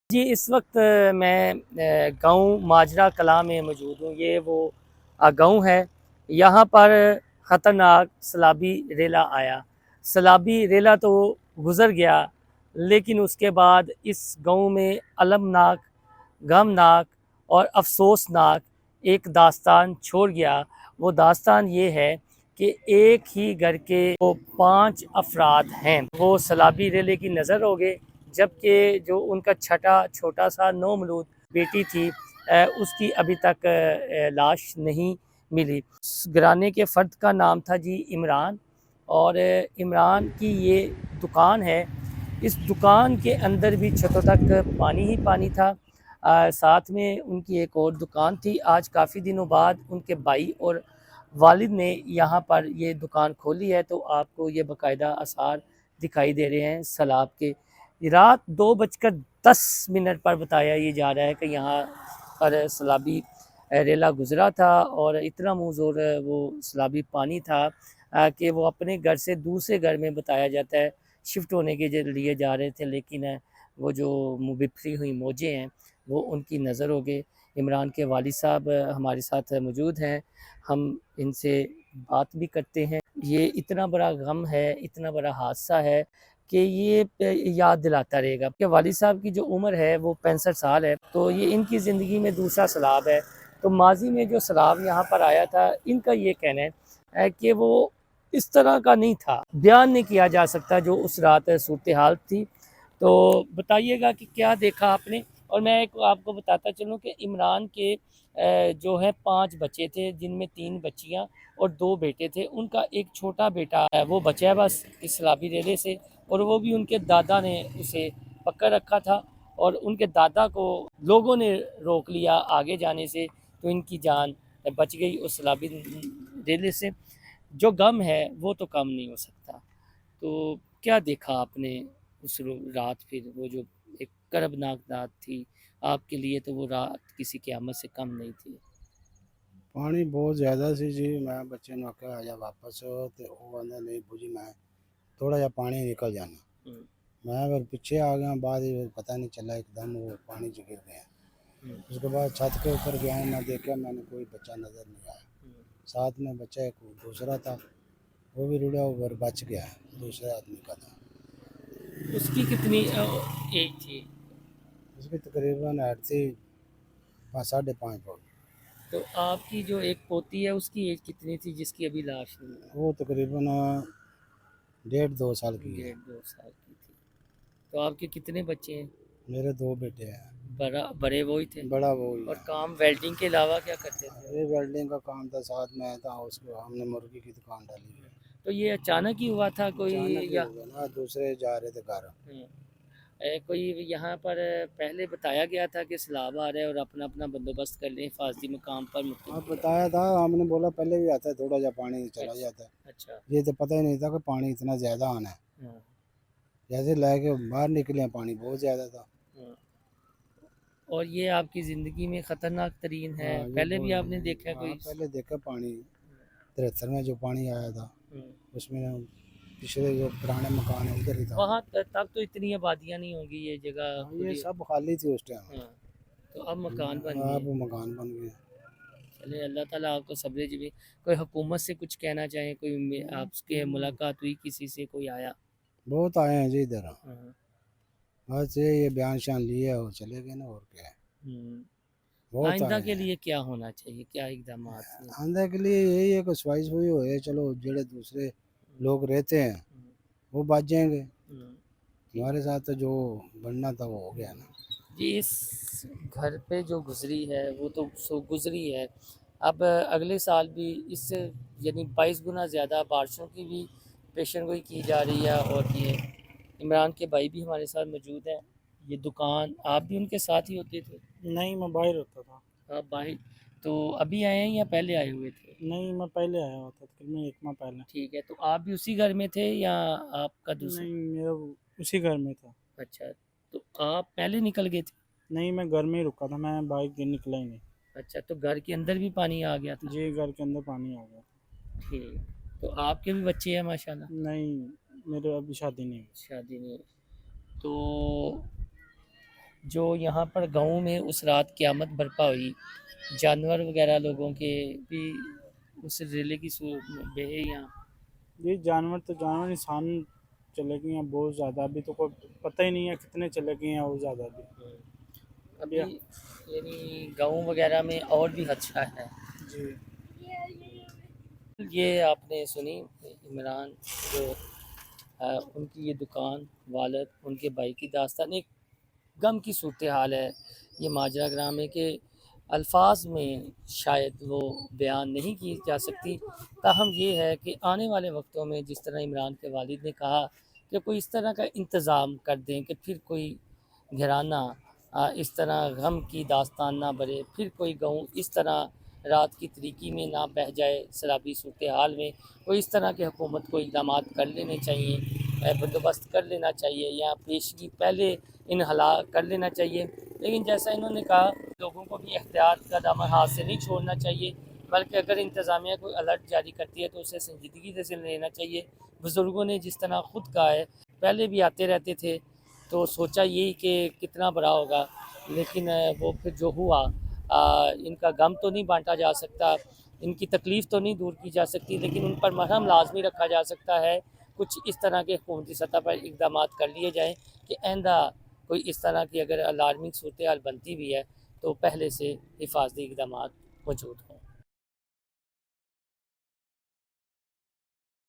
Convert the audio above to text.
जी, इस वक्त मैं गाँव माजरा कलां में मौजूद हूँ। ये वो गाँव है। यहाँ पर ख़तरनाक सैलाबी रेला आया। सैलाबी रेला तो गुज़र गया, लेकिन उसके बाद इस गाँव में अलमनाक, गमनाक और अफ़सोसनाक एक दास्तान छोड़ गया। वो दास्तान ये है कि एक ही घर के वो 5 अफ़राद हैं। वो सैलाबी रेले की नज़र हो गए, जबकि जो उनका छोटा-सा नौमौलूद बेटी थी उसकी अभी तक लाश नहीं मिली। उस घराने के फ़र्द का नाम था जी इमरान, और इमरान की ये दुकान है। इस दुकान के अंदर भी छतों तक पानी ही पानी था। साथ में उनकी एक और दुकान थी। आज काफ़ी दिनों बाद उनके भाई और वालिद ने यहाँ पर ये दुकान खोली है, तो आपको ये बाकायदा आसार दिखाई दे रहे हैं सैलाब के। रात 2:10 पर बताया ये जा रहा है कि यहाँ पर सैलाबी रेला गुज़रा था, और इतना मुँह ज़ोर वो सैलाबी पानी था कि वो अपने घर से दूसरे घर में बताया जाता है शिफ्ट होने के लिए जा रहे थे, लेकिन वो जो बिखरी हुई मौजें हैं वो उनकी नज़र हो गए। इमरान के वालिद साहब हमारे साथ मौजूद हैं, हम इनसे बात भी करते हैं। ये इतना बड़ा गम है, इतना बड़ा हादसा है कि ये याद दिलाता रहेगा कि वालिद साहब की जो उम्र है वो 65 साल है, तो ये इनकी ज़िंदगी में दूसरा सैलाब है। तो माज़ी में जो सैलाब यहाँ पर आया था, इनका ये कहना है कि वो इस तरह का नहीं था, बयान नहीं किया जा सकता जो उस रात सूरत हाल थी। तो बताइएगा कि क्या देखा आपने? और मैं एक आपको बताता चलूँ कि इमरान के जो है 5 बच्चे थे, जिनमें 3 बच्चियाँ और 2 बेटे थे। उनका एक छोटा बेटा है वो बचा है बस इस सैलाबी रेले से, और वो भी उनके दादा ने उसे पकड़ रखा था, और उनके दादा को लोगों ने रोक लिया आगे जाने से, तो इनकी जान बच गई उस सैलाबी रेले से। जो गम है वो तो कम नहीं हो सकता। तो क्या देखा आपने उस रात? फिर वो जो एक कर्बनाक रात थी आपके लिए, तो वो रात किसी क़यामत से कम नहीं थी। पानी बहुत ज़्यादा सी जी। मैं बच्चे ने आख्या आ जा वापस, तो वो कहंदा नहीं बूजी मैं थोड़ा जा पानी निकल जाना। हुँ, मैं फिर पीछे आ गया, बाद में पता नहीं चला एकदम वो पानी च गिर गया। हुँ, उसके बाद छत के ऊपर गया, मैं देखा, मैंने कोई बच्चा नज़र नहीं आया। हुँ। साथ में बच्चा एक दूसरा था, वो भी रुड़ा ऊपर बच गया, दूसरे आदमी का था। उसकी कितनी एज थी? उसकी तकरीबन हाइट थी 5 साढ़े 5 फुट। तो आपकी जो एक पोती है उसकी एज कितनी थी जिसकी अभी लाश नहीं मिली? वो तकरीबन 1.5 2 साल की है। 1.5 2 साल की थी। तो आपके कितने बच्चे हैं? मेरे 2 बेटे हैं। बड़े वो ही थे? बड़ा वो ही और है। काम वेल्डिंग के अलावा क्या करते थे? ये वेल्डिंग का काम था, साथ में था उसको, हमने मुर्गी की दुकान डाली हुई है। तो ये अचानक ही हुआ था कोई, अचानक ही या हो गया ना, दूसरे जा रहे थे घर। हुँ, कोई यहाँ पर पहले बताया गया था कि सैलाब आ रहा है और अपना-अपना बंदोबस्त कर लें, हिफाज़ती मकाम पर मुंतकिल अब किया? बताया था, हमने बोला पहले भी आता है, थोड़ा जा पानी चला अच्छा, जाता है। अच्छा। ये तो पता ही नहीं था कि पानी इतना ज़्यादा आना है। हाँ, जैसे लेके बाहर निकले, पानी बहुत ज़्यादा था। हाँ। और ये आपकी ज़िंदगी में ख़तरनाक तरीन है, हाँ, ये पहले भी बहुत। आपने देखा है हाँ, कोई? पहले देखा पानी 73 में जो पानी आया था, हुँ। उसमें पिछले जो पुराने मकान है उधर ही था। वहाँ तब तो इतनी आबादियाँ नहीं होंगी, ये जगह हाँ, ये खुली। सब खाली थी उस टाइम। हाँ, तो अब मकान बन गए अब हैं। मकान बन गए। चलिए, अल्लाह ताला आपको सब्र जमीन। कोई हुकूमत से कुछ कहना चाहें, कोई आपसे मुलाकात हुई किसी से, कोई आया? बहुत आए हैं जी इधर। हाँ, बस ये बयान शान लिए और चले गए ना, और क्या है। हुँ। बहुत आइंदा आए के हैं। लिए क्या होना चाहिए? क्या इक़दामात हैं? आंधा के लिए यही है कि सफाई सुई होए, चलो जेड़े दूसरे लोग रहते हैं हुँ, वो बच जाएंगे। हुँ। ठीक। हमारे साथ तो जो बनना था वो हो गया ना। जी, इस घर पे जो गुज़री है वो तो सो गुज़री है। अब अगले साल भी इससे यानी 22 गुना ज़्यादा बारिशों की भी पेशन गोई की जा रही है, और ये इमरान के भाई भी हमारे साथ मौजूद हैं। ये दुकान आप भी उनके साथ ही होते थे? नहीं, मैं बाहर होता था। आप भाई तो अभी आए हैं या पहले आए हुए थे? नहीं, मैं पहले आया हुआ था, तकरीबन 1 माह पहले। ठीक है, तो आप भी उसी घर में थे या आपका दूसरा? नहीं, मेरा उसी घर में था। अच्छा, तो आप पहले निकल गए थे? नहीं, मैं घर में ही रुका था, मैं बाहर के निकला ही नहीं। अच्छा, तो घर के अंदर भी पानी आ गया था? जी, घर के अंदर पानी आ गया था। ठीक, तो आपके भी बच्चे हैं माशाल्लाह? नहीं, मेरे अभी शादी नहीं हुई। शादी नहीं हुई। तो जो यहाँ पर गाँव में उस रात क़यामत बर्पा हुई, जानवर वगैरह लोगों के भी उस रेले की बहे यहाँ। ये जानवर इंसान चले गए हैं बहुत ज़्यादा, अभी तो कोई पता ही नहीं है कितने चले गए हैं और ज़्यादा भी। अभी यानी गाँव वगैरह में और भी अच्छा है। जी। ये आपने सुनी इमरान जो उनकी ये दुकान, वालिद, उनके भाई की दास्तान, एक गम की सूरत हाल है। ये माजरा ग्राम है कि अल्फाज में शायद वो बयान नहीं की जा सकती। ताहम ये है कि आने वाले वक्तों में जिस तरह इमरान के वालिद ने कहा कि कोई इस तरह का इंतज़ाम कर दें कि फिर कोई घराना इस तरह गम की दास्तान ना भरे, फिर कोई गाँव इस तरह रात की तरीकी में ना बह जाए सैलाबी सूरत हाल में, कोई इस तरह की हुकूमत को इक़दाम कर लेने चाहिए, बंदोबस्त कर लेना चाहिए या पेशगी पहले इन हला कर लेना चाहिए। लेकिन जैसा इन्होंने कहा, लोगों को भी एहतियात का दामन हाथ से नहीं छोड़ना चाहिए, बल्कि अगर इंतज़ामिया कोई अलर्ट जारी करती है तो उसे संजीदगी से लेना चाहिए। बुज़ुर्गों ने जिस तरह ख़ुद कहा है, पहले भी आते रहते थे तो सोचा यही कि कितना बड़ा होगा, लेकिन वो फिर जो हुआ, इनका गम तो नहीं बांटा जा सकता, इनकी तकलीफ़ तो नहीं दूर की जा सकती, लेकिन उन पर मरहम लाजमी रखा जा सकता है। कुछ इस तरह के हुकूमती सतह पर इक़दाम कर लिए जाएँ कि आइंदा कोई इस तरह की अगर अलार्मिंग सूरत हाल बनती भी है तो पहले से हिफाजती इक़दाम मौजूद हों।